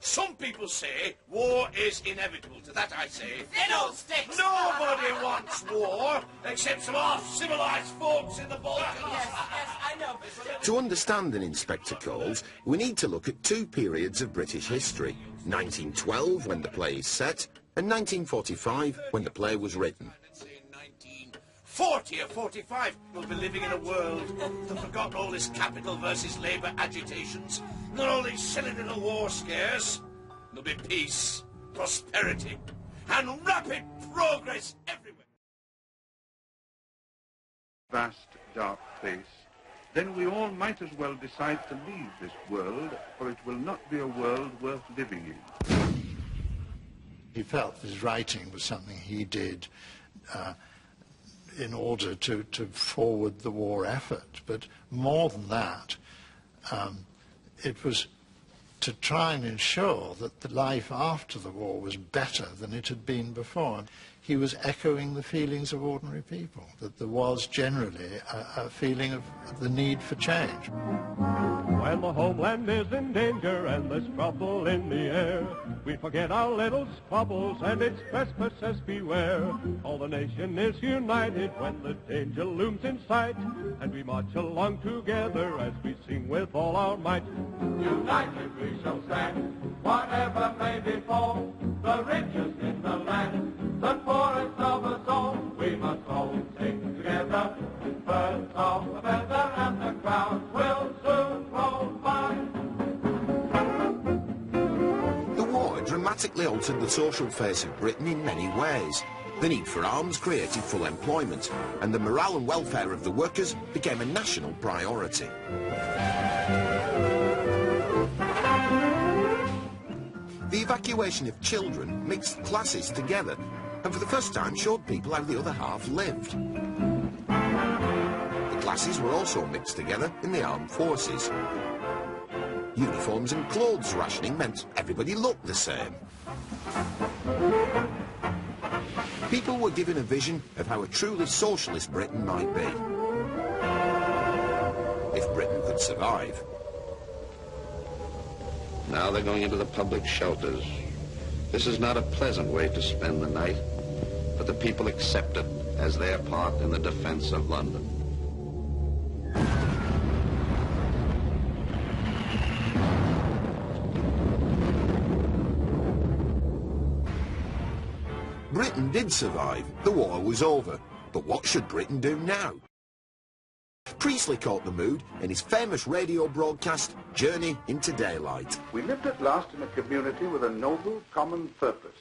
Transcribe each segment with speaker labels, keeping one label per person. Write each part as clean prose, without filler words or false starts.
Speaker 1: Some people say war is inevitable. To that I say...
Speaker 2: Fiddle sticks!
Speaker 1: Nobody wants war, except some half-civilised folks in the Balkans.
Speaker 2: Yes, I know.
Speaker 3: To understand an inspector calls, we need to look at two periods of British history. 1912, when the play is set, and 1945, when the play was written.
Speaker 1: 40 or 45, we'll be living in a world that forgotten all this capital versus labour agitations, not all these silly little war scares. There'll be peace, prosperity, and rapid progress everywhere.
Speaker 4: Vast, dark place. Then we all might as well decide to leave this world, for it will not be a world worth living in.
Speaker 5: He felt his writing was something he did in order to forward the war effort. But more than that, it was to try and ensure that the life after the war was better than it had been before. He was echoing the feelings of ordinary people, that there was generally a feeling of the need for change.
Speaker 6: When the homeland is in danger and there's trouble in the air, we forget our little squabbles and its trespassers beware. All the nation is united when the danger looms in sight, and we march along together as we sing with all our might.
Speaker 7: United we shall stand, whatever may befall, the richest in the land, the poorest of us all. We must all sing together, birds of a feather, and the crowds will soon roll by.
Speaker 3: The war dramatically altered the social face of Britain in many ways. The need for arms created full employment, and the morale and welfare of the workers became a national priority. The evacuation of children mixed classes together, and for the first time showed people how the other half lived. The classes were also mixed together in the armed forces. Uniforms and clothes rationing meant everybody looked the same. People were given a vision of how a truly socialist Britain might be, if Britain could survive.
Speaker 8: Now they're going into the public shelters. This is not a pleasant way to spend the night, but the people accept it as their part in the defense of London.
Speaker 3: Britain did survive. The war was over. But what should Britain do now? Priestley caught the mood in his famous radio broadcast, Journey into Daylight.
Speaker 4: We lived at last in a community with a noble common purpose.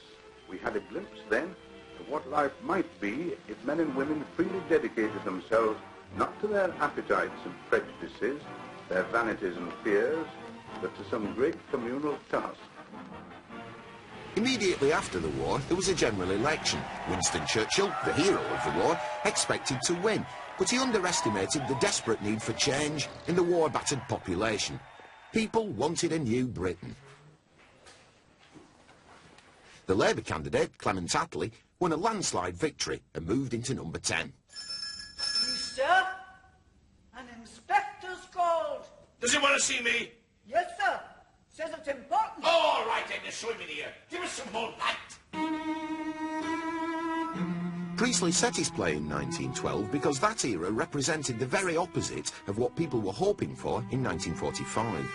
Speaker 4: We had a glimpse then of what life might be if men and women freely dedicated themselves not to their appetites and prejudices, their vanities and fears, but to some great communal task.
Speaker 3: Immediately after the war, there was a general election. Winston Churchill, the hero of the war, expected to win, but he underestimated the desperate need for change in the war-battered population. People wanted a new Britain. The Labour candidate, Clement Attlee, won a landslide victory and moved into number 10.
Speaker 9: Please, sir, an inspector's called.
Speaker 1: Does he want to see me?
Speaker 9: Yes, sir. Says it's important.
Speaker 1: Oh, all right, then, just show him in here. Give us some more light.
Speaker 3: Priestley set his play in 1912 because that era represented the very opposite of what people were hoping for in 1945.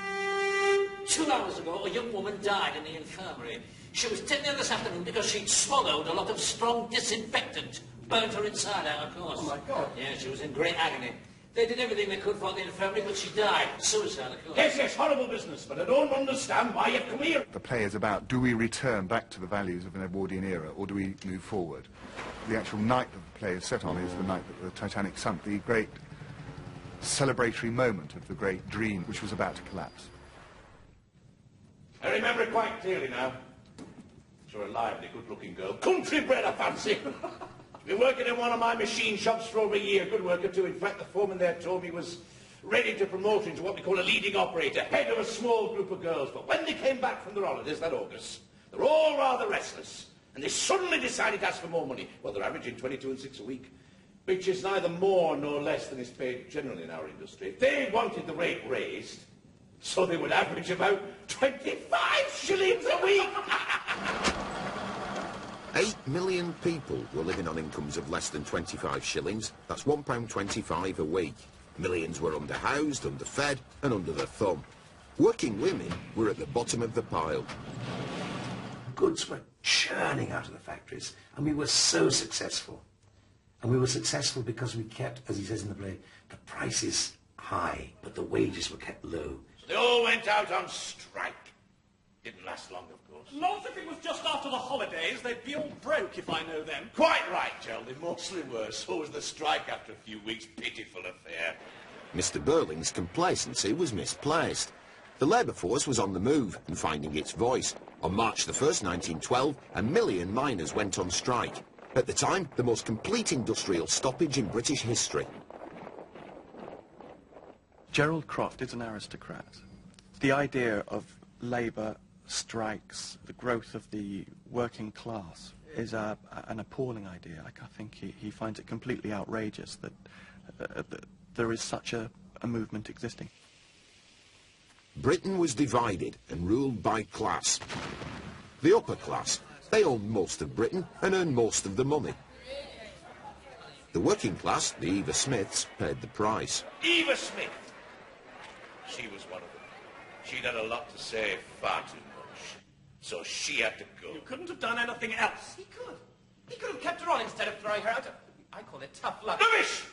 Speaker 2: 2 hours ago, a young woman died in the infirmary. She was taken in this afternoon because she'd swallowed a lot of strong disinfectant. Burnt her inside out, of course.
Speaker 9: Oh, my God.
Speaker 2: Yeah, she was in great agony. They did everything they could for the infirmary, but she died. Suicide, of course.
Speaker 1: Yes, yes, horrible business, but I don't understand why you've come here.
Speaker 10: The play is about, do we return back to the values of an Edwardian era, or do we move forward? The actual night that the play is set on is the night that the Titanic sunk, the great celebratory moment of the great dream which was about to collapse.
Speaker 1: I remember it quite clearly now. Sure, a lively, good-looking girl. Country-bred, I fancy. Been working in one of my machine shops for over a year. Good worker, too. In fact, the foreman there told me he was ready to promote her into what we call a leading operator, head of a small group of girls. But when they came back from their holidays that August, they were all rather restless. And they suddenly decided to ask for more money. Well, they're averaging 22 and 6 a week, which is neither more nor less than is paid generally in our industry. They wanted the rate raised, so they would average about 25 shillings a week!
Speaker 3: 8 million people were living on incomes of less than 25 shillings. That's £1.25 a week. Millions were underhoused, underfed and under the thumb. Working women were at the bottom of the pile.
Speaker 11: Goods were churning out of the factories, and we were so successful. And we were successful because we kept, as he says in the play, the prices high, but the wages were kept low.
Speaker 1: They all went out on strike. Didn't last long, of course.
Speaker 12: Not if it was just after the holidays. They'd be all broke if I know them.
Speaker 1: Quite right, Gerald. They mostly were. So was the strike after a few weeks. Pitiful affair.
Speaker 3: Mr. Burling's complacency was misplaced. The labour force was on the move and finding its voice. On March the 1st, 1912, 1 million miners went on strike. At the time, the most complete industrial stoppage in British history.
Speaker 13: Gerald Croft is an aristocrat. The idea of labour, strikes, the growth of the working class is an appalling idea. I think he finds it completely outrageous that there is such a movement existing.
Speaker 3: Britain was divided and ruled by class. The upper class, they owned most of Britain and earned most of the money. The working class, the Eva Smiths, paid the price.
Speaker 1: Eva Smith! She was one of them. She'd had a lot to say, far too much. So she had to go.
Speaker 12: You couldn't have done anything else.
Speaker 14: He could. He could have kept her on instead of throwing her out. I call it tough luck.
Speaker 1: Rubbish!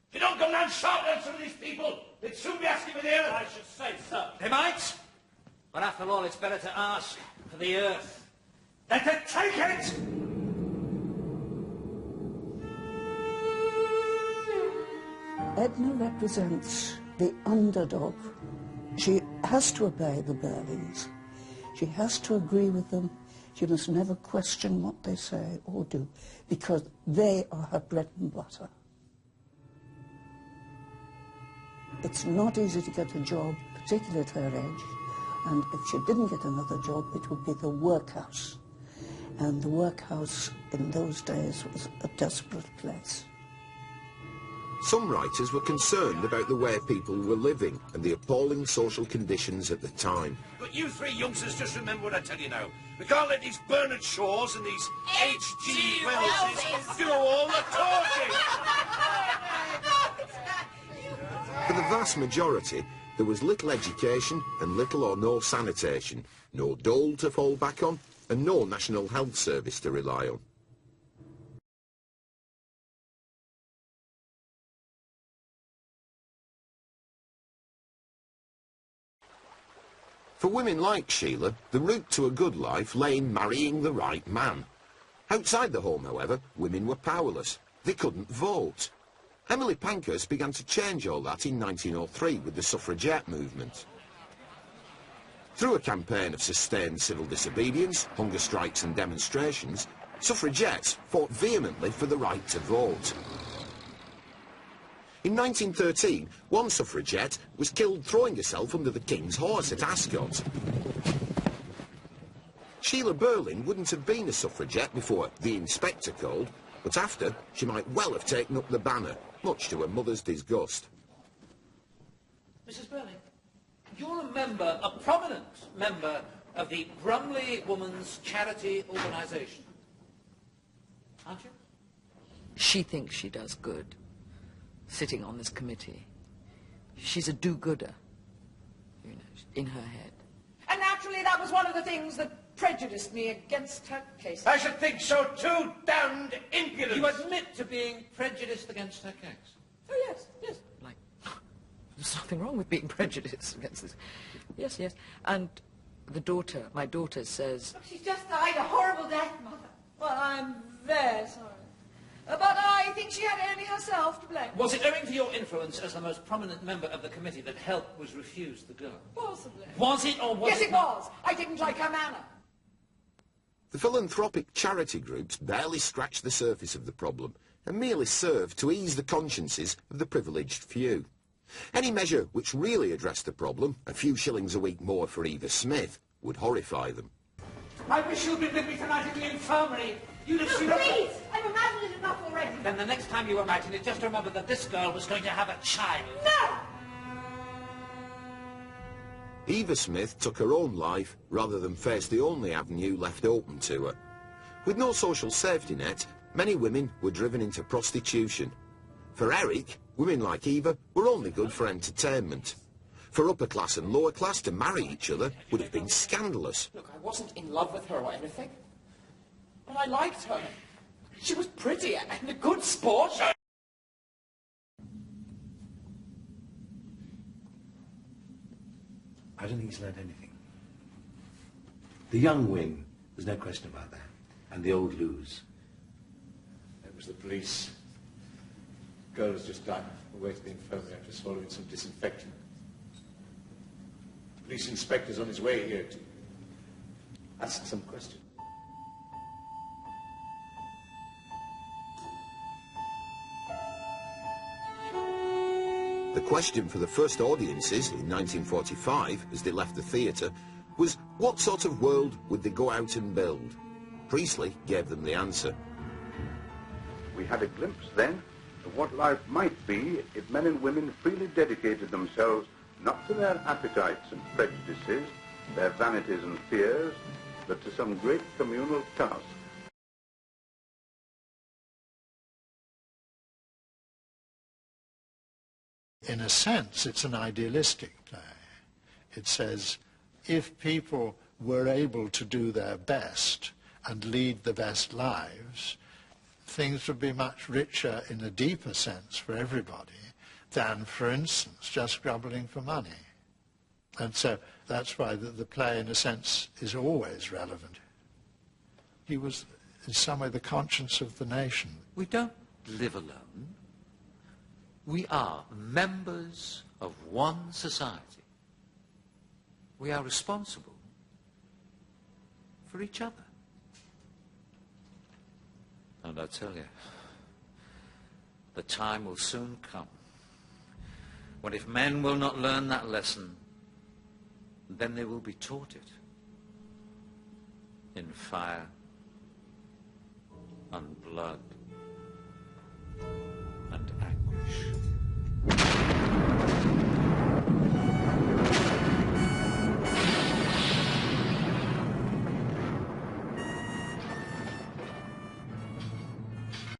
Speaker 1: If you don't come down shouting at some of these people, they'd soon be asking me there.
Speaker 12: I should say so.
Speaker 2: They might. But after all, it's better to ask for the earth
Speaker 12: than to take it!
Speaker 15: Edna represents the underdog. She has to obey the Burlings. She has to agree with them. She must never question what they say or do, because they are her bread and butter. It's not easy to get a job, particularly at her age, and if she didn't get another job, it would be the workhouse. And the workhouse in those days was a desperate place.
Speaker 3: Some writers were concerned about the way people were living and the appalling social conditions at the time.
Speaker 1: But you three youngsters just remember what I tell you now. We can't let these Bernard Shaws and these H.G. Wellses do all the talking.
Speaker 3: For the vast majority, there was little education and little or no sanitation, no dole to fall back on, and no National Health Service to rely on. For women like Sheila, the route to a good life lay in marrying the right man. Outside the home, however, women were powerless. They couldn't vote. Emily Pankhurst began to change all that in 1903 with the suffragette movement. Through a campaign of sustained civil disobedience, hunger strikes and demonstrations, suffragettes fought vehemently for the right to vote. In 1913, one suffragette was killed throwing herself under the King's horse at Ascot. Sheila Burling wouldn't have been a suffragette before the inspector called, but after, she might well have taken up the banner, much to her mother's disgust.
Speaker 2: Mrs. Burling, you're a prominent member of the Brumley Women's Charity Organisation, aren't you?
Speaker 16: She thinks she does good, sitting on this committee. She's a do-gooder, you know, in her head.
Speaker 9: And naturally that was one of the things that prejudiced me against her case.
Speaker 1: I should think so too, damned impudence.
Speaker 2: You admit to being prejudiced against her case?
Speaker 9: Oh, yes, yes.
Speaker 16: Like, there's nothing wrong with being prejudiced against this. Yes, yes. And the daughter, my daughter says...
Speaker 9: She's just died a horrible death, Mother. Well, I'm very sorry. But I think she had only herself to blame.
Speaker 2: Was it owing to your influence as the most prominent member of the committee that help was refused the girl?
Speaker 9: Possibly.
Speaker 2: Was it or was
Speaker 9: yes,
Speaker 2: it
Speaker 9: not? Yes, it was. I didn't like her manner.
Speaker 3: The philanthropic charity groups barely scratched the surface of the problem and merely served to ease the consciences of the privileged few. Any measure which really addressed the problem, a few shillings a week more for Eva Smith, would horrify them.
Speaker 2: I wish you'd been with me tonight in the infirmary. You'd have seen...
Speaker 9: Please! I've imagined it enough already.
Speaker 2: Then the next time you imagine it, just remember that this girl was going to have a child.
Speaker 9: No!
Speaker 3: Eva Smith took her own life rather than face the only avenue left open to her. With no social safety net, many women were driven into prostitution. For Eric, women like Eva were only good for entertainment. For upper class and lower class to marry each other would have been scandalous.
Speaker 14: Look, I wasn't in love with her or anything. But I liked her. She was pretty and a good sport.
Speaker 11: I don't think he's learned anything. The young win, there's no question about that. And the old lose.
Speaker 1: It was the police. The girl has just died on the way to the infirmary after swallowing some disinfectant. The police inspector's on his way here to ask some questions.
Speaker 3: The question for the first audiences in 1945, as they left the theatre, was what sort of world would they go out and build? Priestley gave them the answer.
Speaker 4: We had a glimpse then of what life might be if men and women freely dedicated themselves not to their appetites and prejudices, their vanities and fears, but to some great communal task.
Speaker 5: In a sense, it's an idealistic play. It says, if people were able to do their best and lead the best lives, things would be much richer in a deeper sense for everybody than, for instance, just grubbling for money. And so that's why the play, in a sense, is always relevant. He was, in some way, the conscience of the nation.
Speaker 2: We don't live alone. We are members of one society. We are responsible for each other. And I tell you, the time will soon come when if men will not learn that lesson, then they will be taught it in fire and blood.